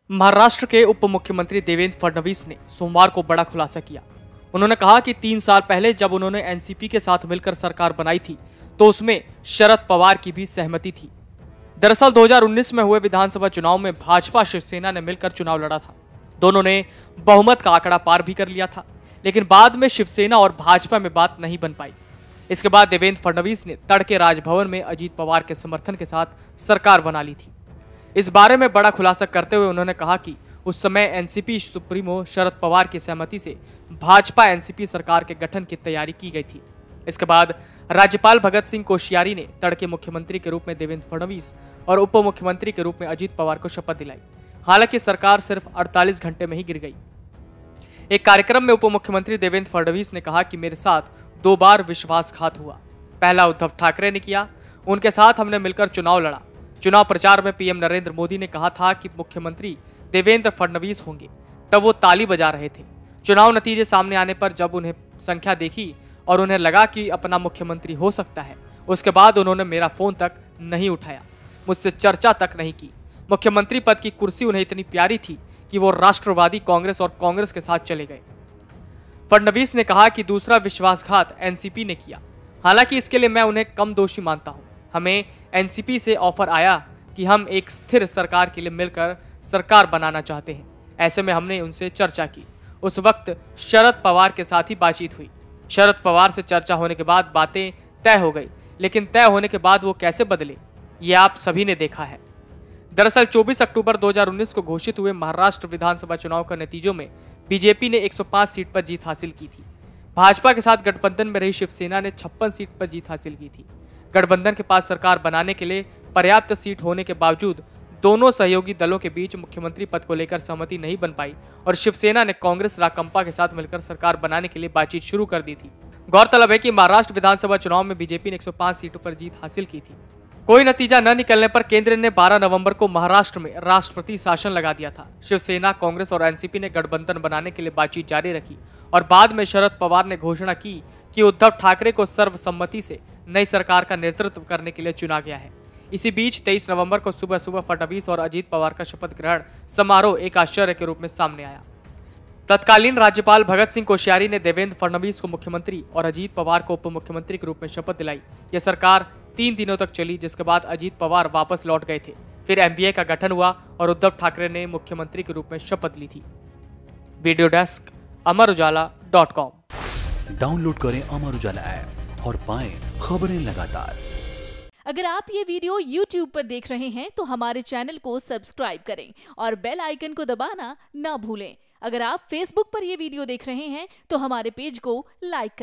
महाराष्ट्र के उप मुख्यमंत्री देवेंद्र फडणवीस ने सोमवार को बड़ा खुलासा किया। उन्होंने कहा कि 3 साल पहले जब उन्होंने एनसीपी के साथ मिलकर सरकार बनाई थी तो उसमें शरद पवार की भी सहमति थी। दरअसल 2019 में हुए विधानसभा चुनाव में भाजपा शिवसेना ने मिलकर चुनाव लड़ा था। दोनों ने बहुमत का आंकड़ा पार भी कर लिया था, लेकिन बाद में शिवसेना और भाजपा में बात नहीं बन पाई। इसके बाद देवेंद्र फडणवीस ने तड़के राजभवन में अजीत पवार के समर्थन के साथ सरकार बना ली थी। इस बारे में बड़ा खुलासा करते हुए उन्होंने कहा कि उस समय एनसीपी सुप्रीमो शरद पवार की सहमति से भाजपा एनसीपी सरकार के गठन की तैयारी की गई थी। इसके बाद राज्यपाल भगत सिंह कोश्यारी ने तड़के मुख्यमंत्री के रूप में देवेंद्र फडणवीस और उप मुख्यमंत्री के रूप में अजीत पवार को शपथ दिलाई। हालांकि सरकार सिर्फ 48 घंटे में ही गिर गई। एक कार्यक्रम में उप मुख्यमंत्री देवेंद्र फडणवीस ने कहा कि मेरे साथ 2 बार विश्वासघात हुआ। पहला उद्धव ठाकरे ने किया, उनके साथ हमने मिलकर चुनाव लड़ा। चुनाव प्रचार में पीएम नरेंद्र मोदी ने कहा था कि मुख्यमंत्री देवेंद्र फडणवीस होंगे, तब वो ताली बजा रहे थे। चुनाव नतीजे सामने आने पर जब उन्हें संख्या देखी और उन्हें लगा कि अपना मुख्यमंत्री हो सकता है, उसके बाद उन्होंने मेरा फोन तक नहीं उठाया, मुझसे चर्चा तक नहीं की। मुख्यमंत्री पद की कुर्सी उन्हें इतनी प्यारी थी कि वो राष्ट्रवादी कांग्रेस और कांग्रेस के साथ चले गए। फडणवीस ने कहा कि दूसरा विश्वासघात एनसीपी ने किया। हालांकि इसके लिए मैं उन्हें कम दोषी मानता हूं। हमें एनसीपी से ऑफर आया कि हम एक स्थिर सरकार के लिए मिलकर सरकार बनाना चाहते हैं। ऐसे में हमने उनसे चर्चा की। उस वक्त शरद पवार के साथ ही बातचीत हुई। शरद पवार से चर्चा होने के बाद बातें तय हो गई, लेकिन तय होने के बाद वो कैसे बदले, ये आप सभी ने देखा है। दरअसल 24 अक्टूबर 2019 को घोषित हुए महाराष्ट्र विधानसभा चुनाव के नतीजों में बीजेपी ने 105 सीट पर जीत हासिल की थी। भाजपा के साथ गठबंधन में रही शिवसेना ने 56 सीट पर जीत हासिल की थी। गठबंधन के पास सरकार बनाने के लिए पर्याप्त सीट होने के बावजूद दोनों सहयोगी दलों के बीच मुख्यमंत्री पद को लेकर सहमति नहीं बन पाई और शिवसेना ने कांग्रेस राकंपा के साथ मिलकर सरकार बनाने के लिए बातचीत शुरू कर दी थी। गौरतलब है कि महाराष्ट्र विधानसभा चुनाव में बीजेपी ने 105 सीटों पर जीत हासिल की थी। कोई नतीजा न निकलने पर केंद्र ने 12 नवंबर को महाराष्ट्र में राष्ट्रपति शासन लगा दिया था। शिवसेना, कांग्रेस और एनसीपी ने गठबंधन बनाने के लिए बातचीत जारी रखी और बाद में शरद पवार ने घोषणा की कि उद्धव ठाकरे को सर्वसम्मति से नई सरकार का नेतृत्व करने के लिए चुना गया है। इसी बीच 23 नवंबर को सुबह सुबह फडणवीस और अजीत पवार का शपथ ग्रहण समारोह एक आश्चर्य के रूप में सामने आया। तत्कालीन राज्यपाल भगत सिंह कोश्यारी ने देवेंद्र फडणवीस को मुख्यमंत्री और अजीत पवार को उप मुख्यमंत्री के रूप में शपथ दिलाई। यह सरकार 3 दिनों तक चली, जिसके बाद अजीत पवार वापस लौट गए थे। फिर एनडीए का गठन हुआ और उद्धव ठाकरे ने मुख्यमंत्री के रूप में शपथ ली थी। Video desk अमरउजाला.com। डाउनलोड करें अमर उजाला ऐप और पाएं खबरें लगातार। अगर आप ये वीडियो YouTube पर देख रहे हैं तो हमारे चैनल को सब्सक्राइब करें और बेल आइकन को दबाना ना भूलें। अगर आप Facebook पर ये वीडियो देख रहे हैं तो हमारे पेज को लाइक करें।